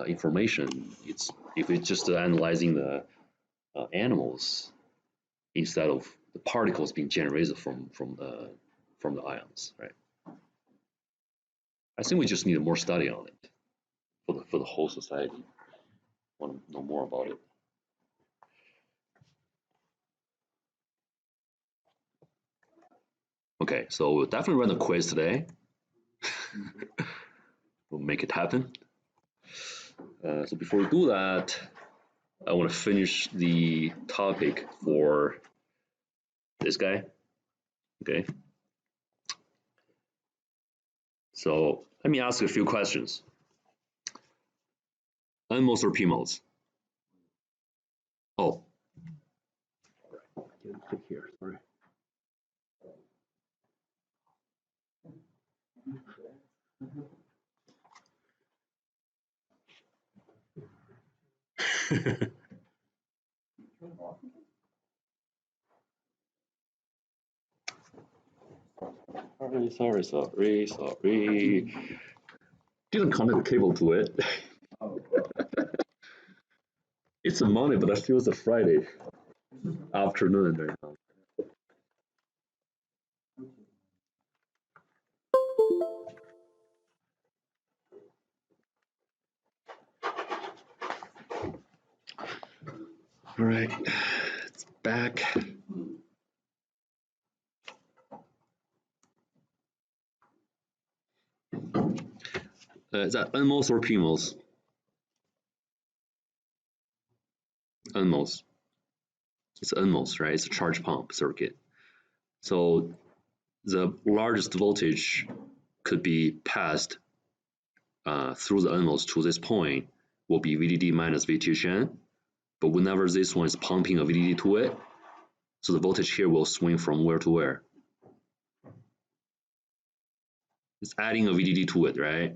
information. If it's just analyzing the animals instead of the particles being generated from the ions, right? I think we just need more study on it for the whole society. Want to know more about it. Okay, so we'll definitely run a quiz today. We'll make it happen. So before we do that, I want to finish the topic for this guy. Okay. So let me ask you a few questions. N moles or P moles? Oh. I didn't click here, sorry. Sorry. Didn't connect the cable to it. It's a Monday, but I feel it's a Friday afternoon right now. All right, it's back. Is that N moles or P moles? N moles. It's N moles, right? It's a charge pump circuit. So the largest voltage could be passed through the N moles to this point will be VDD minus VTHN. But whenever this one is pumping a VDD to it, so the voltage here will swing from where to where? It's adding a VDD to it, right?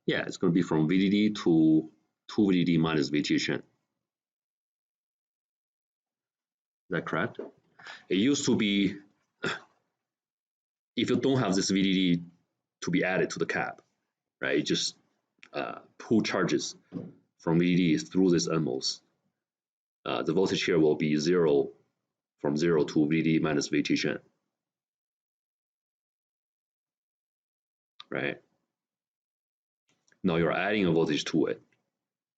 Yeah, it's going to be from VDD to 2 VDD minus VTHN. Is that correct? It used to be, if you don't have this VDD to be added to the cap, right? You just pull charges from VDD through this N moles. The voltage here will be from 0 to VDD minus VTHN, right? Now you're adding a voltage to it.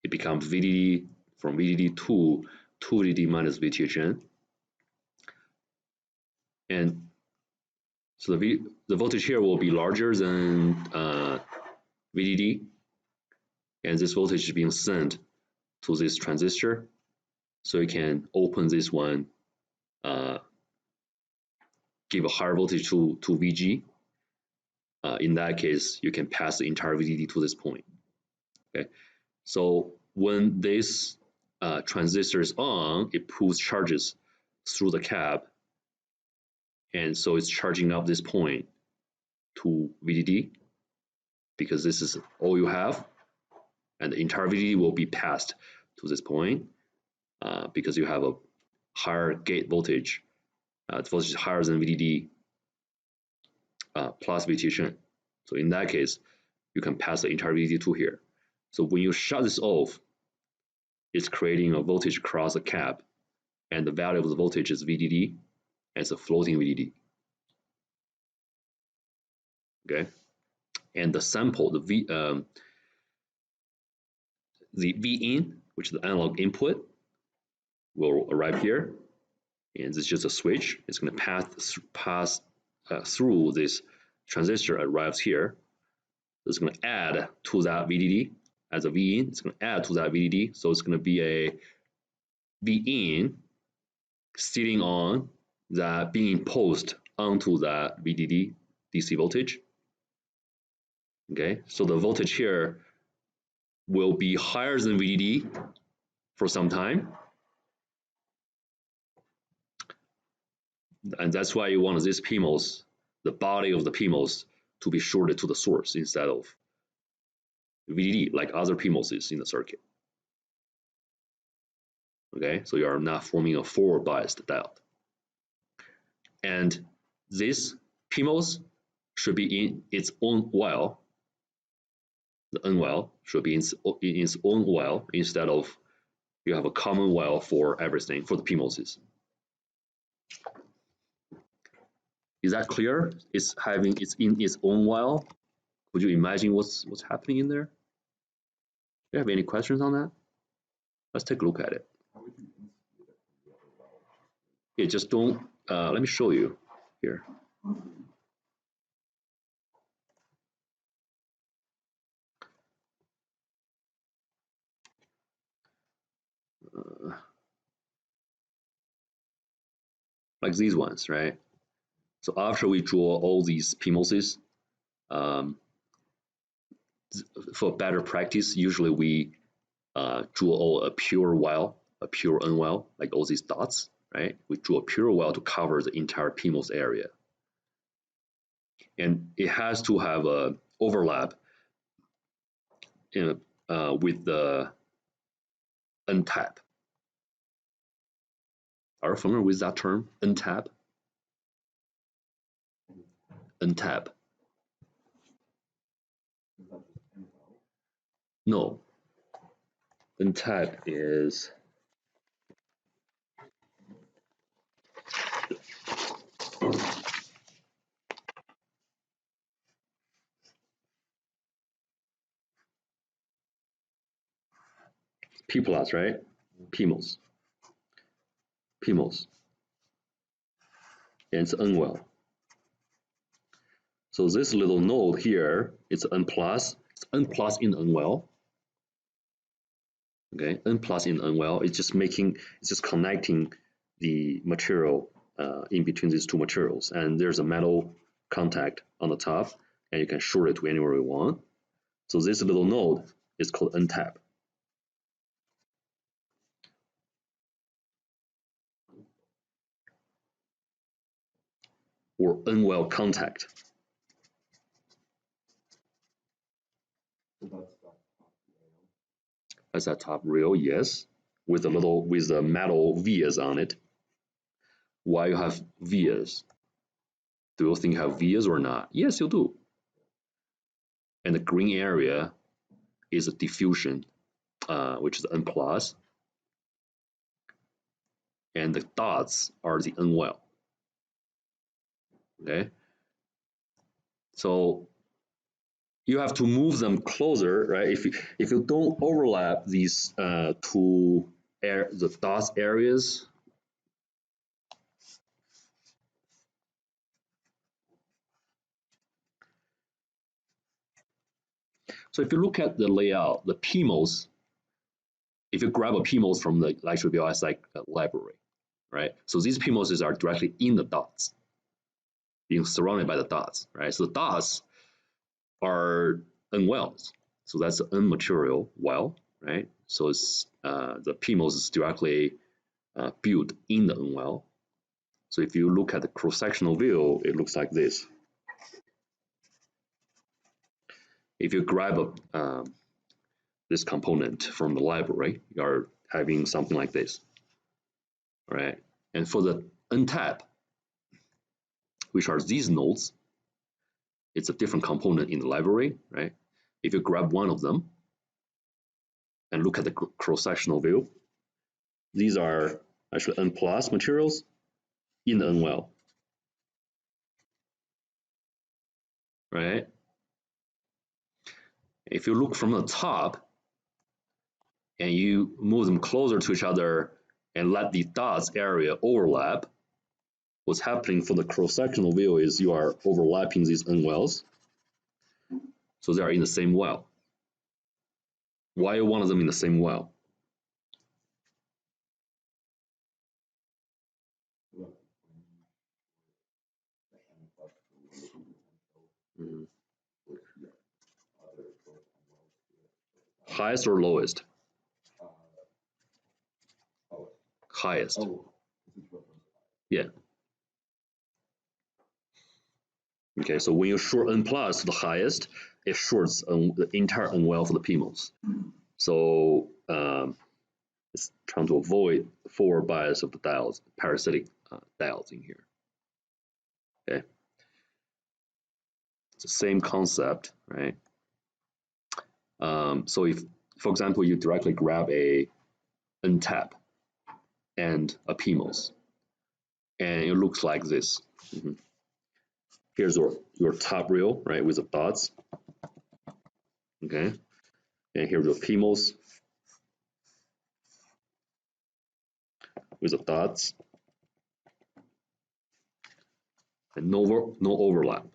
It becomes VDD from VDD to 2 VDD minus VTHN. And so the voltage here will be larger than VDD. And this voltage is being sent to this transistor. So you can open this one, give a higher voltage to VG. In that case, you can pass the entire VDD to this point. Okay, so when this transistor is on, it pulls charges through the cap, and so it's charging up this point to VDD because this is all you have, and the entire VDD will be passed to this point because you have a higher gate voltage. The voltage is higher than VDD plus VTHN. So in that case, you can pass the entire VDD to here. So when you shut this off, it's creating a voltage across the cap, and the value of the voltage is VDD, and it's a floating VDD. Okay, and the sample, the Vin, which is the analog input, will arrive here, and this is just a switch. It's going to pass through this transistor, arrives here. It's going to add to that VDD as a Vin. It's going to add to that VDD, so it's going to be a Vin sitting on that, being imposed onto that VDD DC voltage. Okay, so the voltage here will be higher than VDD for some time. And that's why you want this PMOS, the body of the PMOS, to be shorted to the source instead of VDD, like other PMOSes in the circuit. Okay, so you are not forming a forward biased diode. And this PMOS should be in its own well. The N well should be in its own well instead of you have a common well for everything for the PMOSes. Is that clear? It's in its own well. Could you imagine what's happening in there? Do you have any questions on that? Let's take a look at it. Yeah, just don't. Let me show you here. Like these ones, right? So after we draw all these PMOSes, for better practice, usually we draw a pure well, a pure N well, like all these dots, right? We draw a pure well to cover the entire PMOS area. And it has to have a overlap with the untap. Are you familiar with that term, untap? Untap. No. Untap is P plus, right? PMOS. PMOS. And it's N well. So this little node here, it's N plus. It's N plus in N well. Okay, N plus in N well. It's just connecting the material in between these two materials. And there's a metal contact on the top, and you can short it to anywhere you want. So this little node is called untap. Or unwell contact. That's that top rail, yes, with the metal vias on it. Why you have vias? Do you think you have vias or not? Yes, you do. And the green area is a diffusion, which is N plus, and the dots are the unwell. Okay, so you have to move them closer, right? If you don't overlap these the dots areas, so if you look at the layout, the PMOS, if you grab a PMOS from the electrical like library, right? So these PMOSes are directly in the dots, being surrounded by the dots, right? So the dots are unwells. So that's an unmaterial well, right? So it's the PMOS is directly built in the unwell. So if you look at the cross-sectional view, it looks like this. If you grab this component from the library, you are having something like this, right? And for the untap, which are these nodes, it's a different component in the library, right? If you grab one of them and look at the cross-sectional view, these are actually N plus materials in the N well, right? If you look from the top and you move them closer to each other and let the dots area overlap, what's happening for the cross-sectional view is you are overlapping these N wells. So they are in the same well. Why are one of them in the same well? Mm-hmm. Highest or lowest? Highest. Yeah. Okay, so when you short N plus to the highest, it shorts the entire N well for the PMOS. So it's trying to avoid forward bias of the diodes, parasitic diodes in here. Okay. the same concept, right? So if, for example, you directly grab a untap and a PMOS, and it looks like this. Here's your top rail, right, with the dots. Okay, and here's your PMOS with the dots, and no overlap.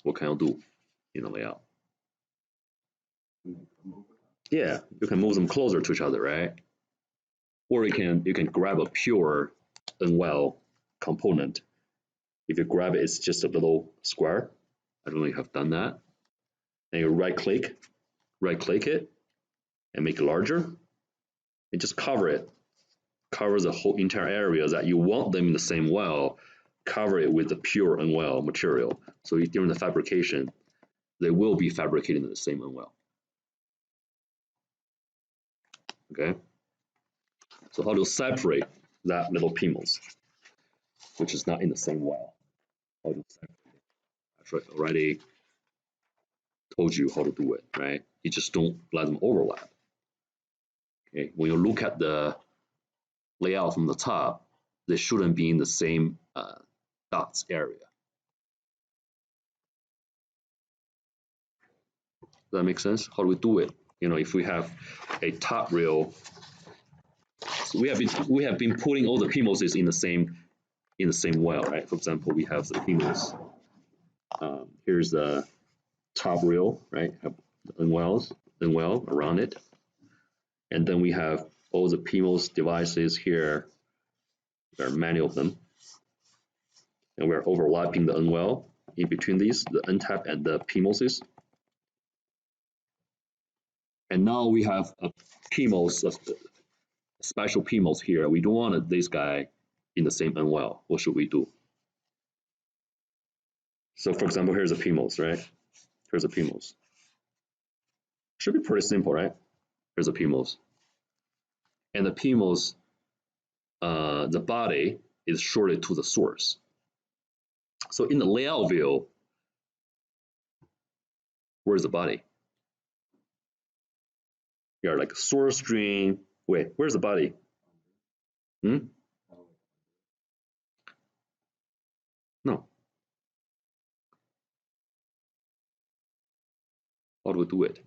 What can you do in the layout? Yeah, you can move them closer to each other, right? Or you can grab a pure unwell component. If you grab it, it's just a little square. I don't know if you have done that. And you right click it, and make it larger, and just cover it. Cover the whole entire area that you want them in the same well. Cover it with the pure unwell material. So during the fabrication, they will be fabricated in the same unwell. Okay. So how to separate that little PMOS, which is not in the same well? How to separate it? I already told you how to do it, right? You just don't let them overlap. Okay. When you look at the layout from the top, they shouldn't be in the same dots area. Does that make sense? How do we do it? You know, if we have a top rail, so we have been putting all the PMOSes in the same well, right? For example, we have the PMOS. Here's the top rail, right? Have unwell around it, and then we have all the PMOS devices here. There are many of them, and we're overlapping the unwell in between these, the untap and the PMOSes. And now we have a PMOS, a special PMOS here. We don't want this guy in the same unwell. What should we do? So for example, here's a PMOS, right? Here's a PMOS. Should be pretty simple, right? Here's a PMOS. And the PMOS, the body is shorted to the source. So in the layout view, where's the body? You're like source string. Wait, where's the body? No. How do we do it?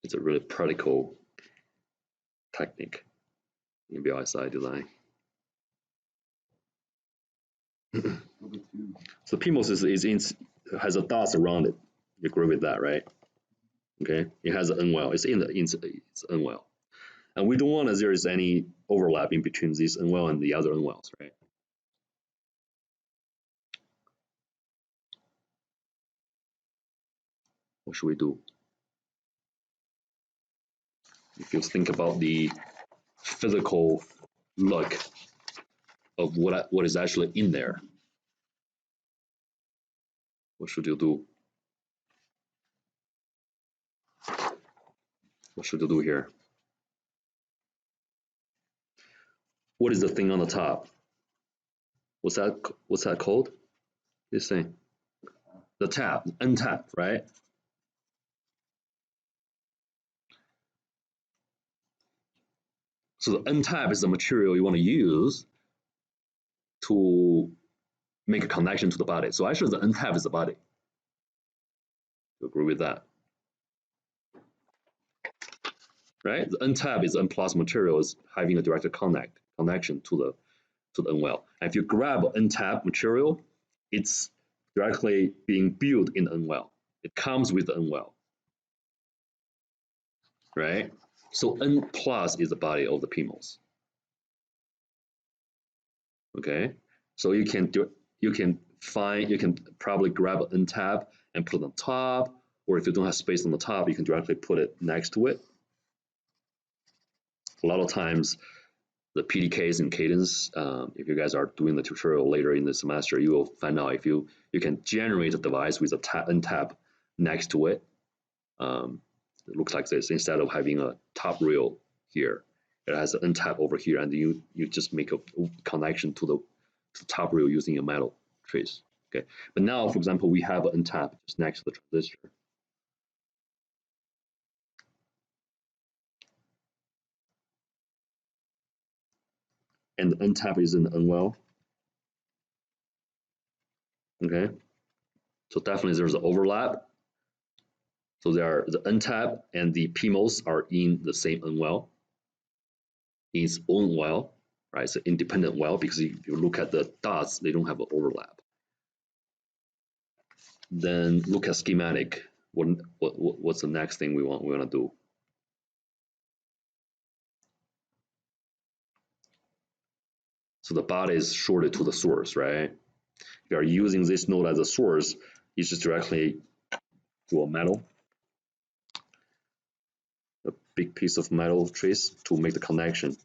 It's a really practical technique in BISI design. So PMOS has a dots around it. You agree with that, right? Okay, it has an unwell. It's unwell, and we don't want there is any overlap in between this unwell and the other unwells, right? What should we do? If you think about the physical look of what is actually in there, what should you do? What should you do here? What is the thing on the top? What's that called? This thing. The tab, untap, right? So the untap is the material you want to use to make a connection to the body. So actually the untap is the body. You agree with that? Right? The untap is unplus material is having a direct connection to the unwell. And if you grab untap material, it's directly being built in the unwell. It comes with the unwell. Right? So N plus is the body of the PMOS. Okay, so you can probably grab an untap and put it on top, or if you don't have space on the top, you can directly put it next to it. A lot of times, the PDKs and cadence, if you guys are doing the tutorial later in the semester, you will find out if you can generate a device with a untap next to it. It looks like this instead of having a top rail here. it has an end tab over here, and you just make a connection to the top rail using a metal trace. Okay, but now, for example, we have an end tab just next to the transistor. And the end tab is in the unwell. Okay, so definitely there's an overlap. So the end tab and the PMOS are in the same unwell, in its own well, right? It's an independent well because if you look at the dots, they don't have an overlap. Then look at schematic. What's the next thing we want to do? So the body is shorted to the source, right? If you are using this node as a source, you just directly do a metal, a big piece of metal trace to make the connection.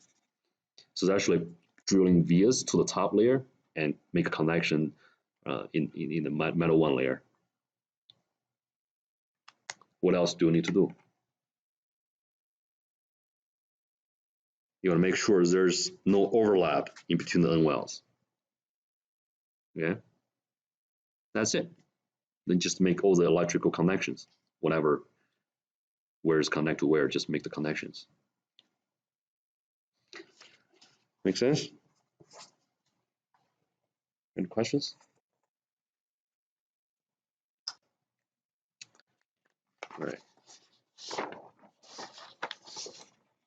So it's actually drilling vias to the top layer and make a connection in the metal one layer. What else do you need to do? You want to make sure there's no overlap in between the unwells. Yeah, that's it. Then just make all the electrical connections, whatever, where is connect to where, just make the connections. Make sense? Any questions? All right.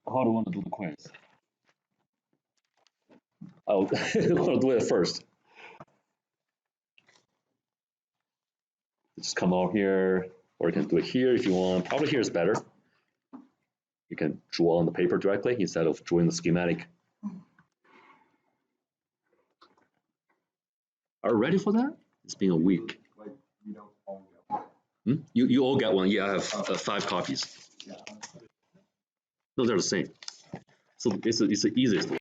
How do you want to do the quiz? I want to do it first. Just come out here, or you can do it here if you want. Probably here is better. You can draw on the paper directly instead of drawing the schematic. Are you ready for that? It's been a week. Like you don't all get one. You all get one. Yeah, I have 5 copies. Yeah. No, they're the same. So it's the easiest way.